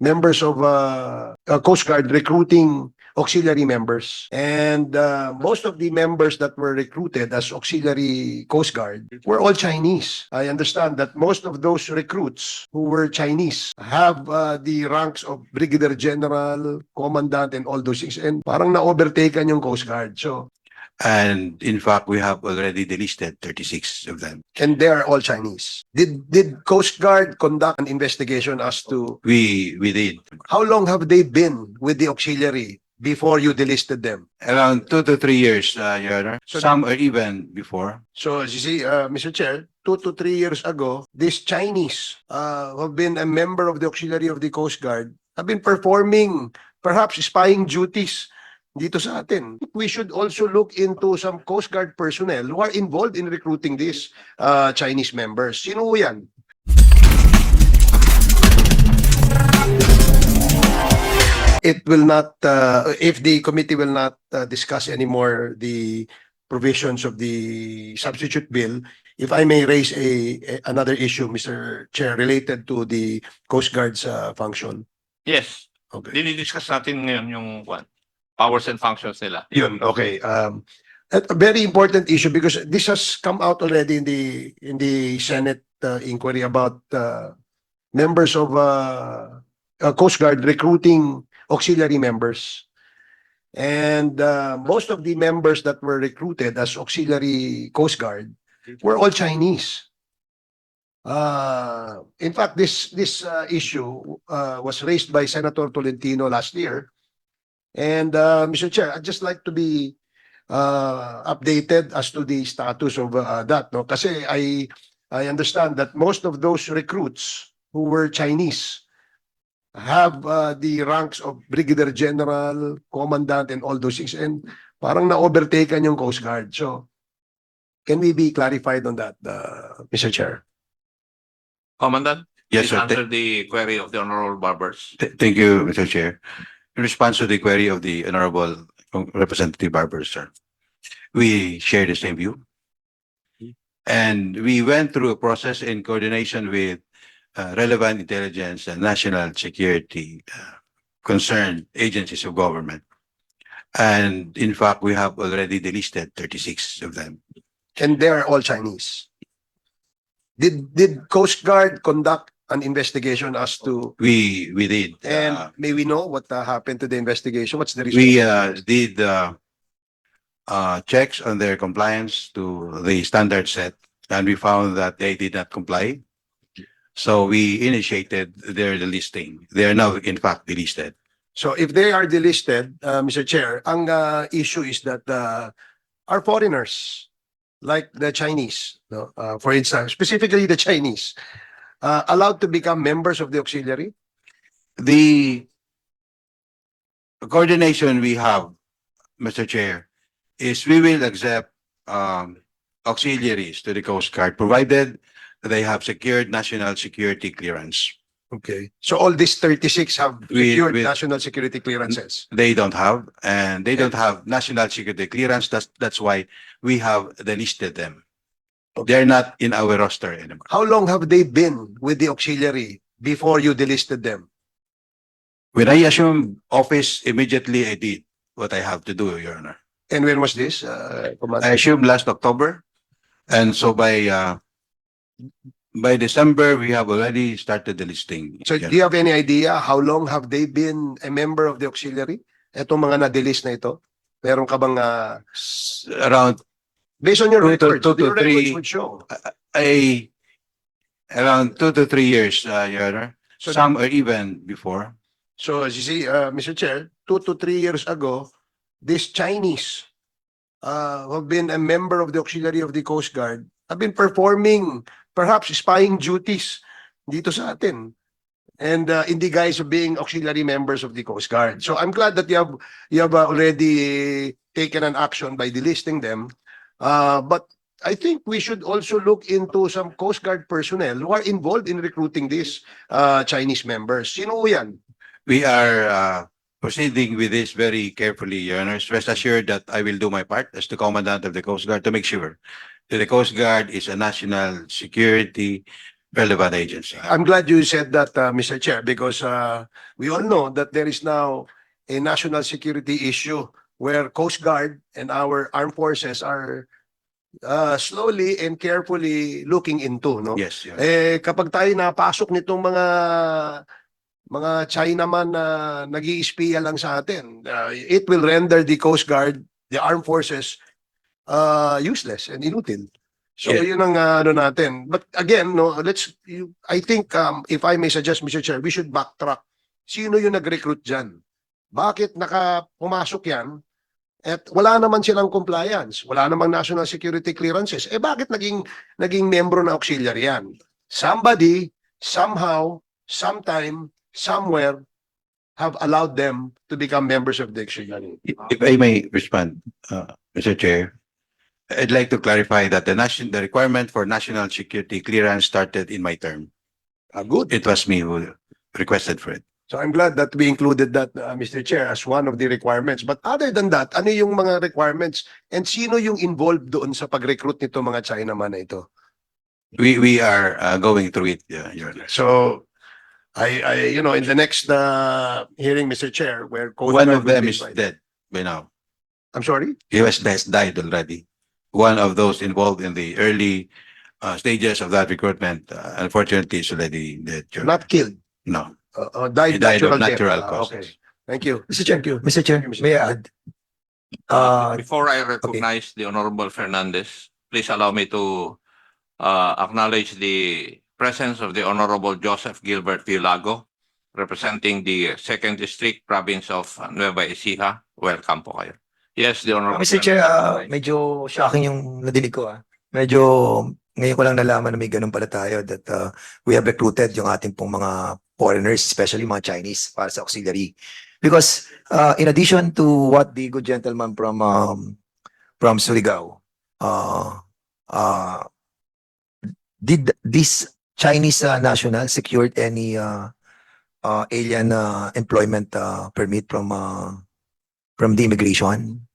members of Coast Guard recruiting auxiliary members. And most of the members that were recruited as auxiliary Coast Guard were all Chinese. I understand that most of those recruits who were Chinese have the ranks of Brigadier General, Commandant, and all those things. And parang na-overtaken yung Coast Guard. So, And in fact, we have already delisted 36 of them. and they are all Chinese. Did Coast Guard conduct an investigation as to We did how long have they been with the auxiliary before you delisted them? around 2 to 3 years, Your Honor. So- Some are even before. So as you see, Mr. Chair, 2 to 3 years ago, these Chinese who have been a member of the auxiliary of the Coast Guard have been performing perhaps spying duties dito sa atin. We should also look into some Coast Guard personnel who are involved in recruiting these Chinese members. Sino ho yan? It will not, if the committee will not discuss anymore the provisions of the substitute bill, if I may raise another issue, Mr. Chair, related to the Coast Guard's function. Yes. Okay. Dinidiscuss natin ngayon yung powers and functions nila. Yun, okay. A very important issue because this has come out already in the Senate inquiry about members of Coast Guard recruiting auxiliary members. And most of the members that were recruited as auxiliary Coast Guard were all Chinese. In fact, this issue was raised by Senator Tolentino last year. And Mr. Chair, I'd just like to be updated as to the status of that. No? Kasi I understand that most of those recruits who were Chinese have the ranks of Brigadier General, Commandant, and all those things. And parang na-overtaken yung Coast Guard. So, can we be clarified on that, Mr. Chair? Commandant, Yes, please sir. answer the query of the Honorable Barbers. Thank you, Mr. Chair. In response to the query of the Honorable Representative Barber, sir, we share the same view. And we went through a process in coordination with relevant intelligence and national security concerned agencies of government. And in fact, we have already delisted 36 of them. And they are all Chinese. Did Coast Guard conduct an investigation as to, We did. and may we know what happened to the investigation? What's the We result? did checks on their compliance to the standard set, and we found that they did not comply. So we initiated their delisting. They are now, in fact, delisted. So if they are delisted, Mr. Chair, ang issue is that our foreigners, like the Chinese, no, for instance, specifically the Chinese, allowed to become members of the auxiliary? The coordination we have, Mr. Chair, is we will accept auxiliaries to the Coast Guard, provided they have secured national security clearance. Okay. So all these 36 have secured we- national security clearances. They don't have, and they don't have national security clearance. That's why we have delisted them. They're not in our roster anymore. How long have they been with the auxiliary before you delisted them? When I assumed office, immediately I did what I have to do, Your Honor. And when was this, Commander? I assumed last October, and so by December, we have already started the listing. So do you have any idea how long have they been a member of the auxiliary? Etong mga na-delist na ito? Meron ka bang, Around based on your Two to- records, two to your records three. would show. around 2 to 3 years, Your Honor. So- Some are even before. So as you see, Mr. Chair, 2 to 3 years ago, these Chinese who have been a member of the auxiliary of the Coast Guard have been performing perhaps spying duties dito sa atin. And in the guise of being auxiliary members of the Coast Guard. So I'm glad that you have already taken an action by delisting them. But I think we should also look into some Coast Guard personnel who are involved in recruiting these Chinese members. Sino ho yan? We are proceeding with this very carefully, Your Honor. Rest assured that I will do my part as the Commandant of the Coast Guard to make sure that the Coast Guard is a national security relevant agency. I'm glad you said that, Mr. Chair, because we all know that there is now a national security issue where Coast Guard and our armed forces are slowly and carefully looking into, no? Yes, yeah. Kapag tayo napasok nitong mga Chinaman na nag-iispiya lang sa atin, it will render the Coast Guard, the armed forces, useless and inutil. So Yeah. yun ang ano natin. But again, no, I think if I may suggest, Mr. Chair, we should backtrack. Sino yung nag-recruit dyan? Bakit pumasok yan? At wala naman silang compliance, wala namang national security clearances. Bakit naging membro na auxiliary yan? Somebody, somehow, sometime, somewhere have allowed them to become members of the auxiliary. If I may respond, Mr. Chair, I'd like to clarify that the requirement for national security clearance started in my term. Good. It was me who requested for it. So I'm glad that we included that, Mr. Chair, as one of the requirements. But other than that, ano yung mga requirements and sino yung involved doon sa pag-recruit nito mga Chinaman na ito? We are going through it, Your Honor. So in the next hearing, Mr. Chair, where Coast One Guard of will them be is invited. dead by now. I'm sorry? He has died already. One of those involved in the early stages of that recruitment, unfortunately, is already dead. Your Honor. Not killed. No, Died he died natural of death. natural Okay. causes. Thank you. Mr. Chair, Thank you. Mr. Chair, Thank you, Mr. may I add? Before I recognize the Honorable Fernandez, please allow me to acknowledge the presence of the Honorable Joseph Gilbert Filago, representing the 2nd District Province of Nueva Ecija. Welcome po kayo. Yes, the Honorable Mr. Chair, Fernandez. medyo shocking yung nadinig ko. Medyo ngayon ko lang nalaman na may ganun pala tayo that we have recruited yung ating pong mga foreigners, especially mga Chinese, para sa auxiliary. Because in addition to what the good gentleman from Surigao, did this Chinese national secured any alien employment permit from the immigration?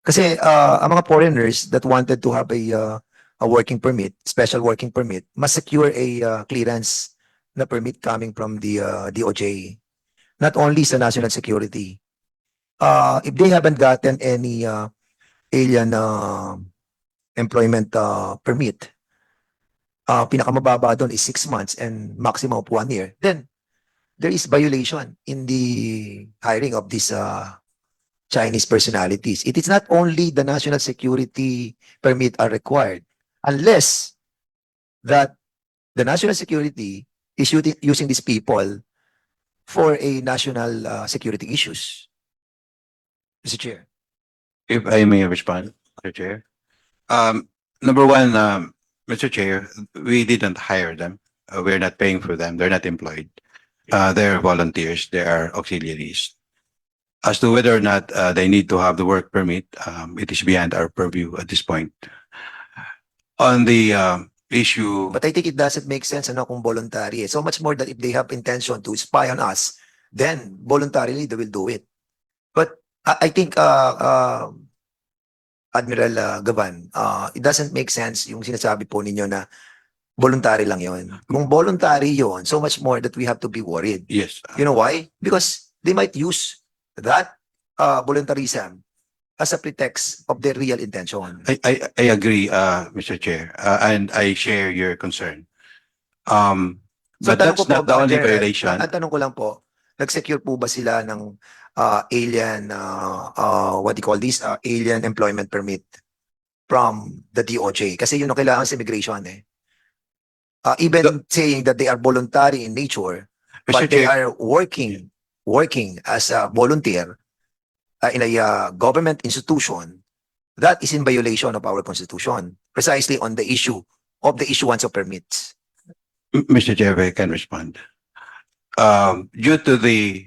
Kasi ang mga foreigners that wanted to have a working permit, special working permit, must secure a clearance na permit coming from the DOJ. Not only sa national security. If they haven't gotten any alien employment permit, pinakamababa doon is 6 months and maximum of 1 year, then there is violation in the hiring of these Chinese personalities. It is not only the national security permit are required, unless that the national security is using these people for a national security issues. Mr. Chair. If I may respond, Mr. Chair. Number one, Mr. Chair, we didn't hire them. We're not paying for them. They're not employed. They're volunteers. They are auxiliaries. As to whether or not they need to have the work permit, it is beyond our purview at this point. On the issue, But I think it doesn't make sense kung voluntary. So much more that if they have intention to spy on us, then voluntarily they will do it. But I think Admiral Gavan, it doesn't make sense yung sinasabi po ninyo na voluntary lang yon. Kung voluntary yon, so much more that we have to be worried. yes, You know why? Because they might use that voluntarism as a pretext of their real intention. I agree, Mr. Chair, and I share your concern. But tanong that's ko po, not the only Chair, violation. Ang tanong ko lang po, nag-secure po ba sila ng alien, what do you call this, alien employment permit from the DOJ? Kasi yun ang kailangan sa immigration eh. Even saying that they are voluntary in nature, Mr. but they Chair, are working as a volunteer in a government institution, that is in violation of our constitution, precisely on the issue of the issuance of permits. Mr. Chair, if I can respond. Due to the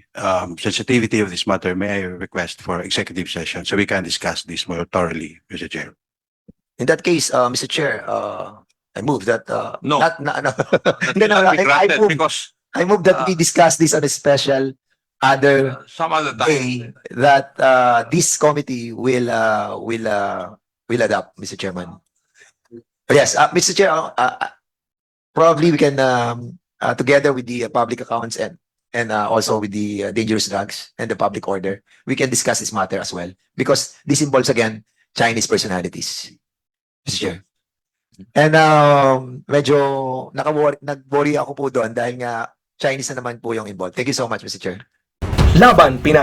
sensitivity of this matter, may I request for executive session so we can discuss this more thoroughly, Mr. Chair? In that case, Mr. Chair, I move that No. no. That No, no, will not be I granted move- because I move that we discuss this on a special other some other day time. that this committee will adopt, Mr. Chairman. Yes, Mr. Chair, probably we can together with the public accounts and also with the dangerous drugs and the public order, we can discuss this matter as well because this involves again Chinese personalities, Mr. Chair. And medyo nag-worry ako po doon dahil nga Chinese na naman po yung involved. Thank you so much, Mr. Chair. Laban Pinas.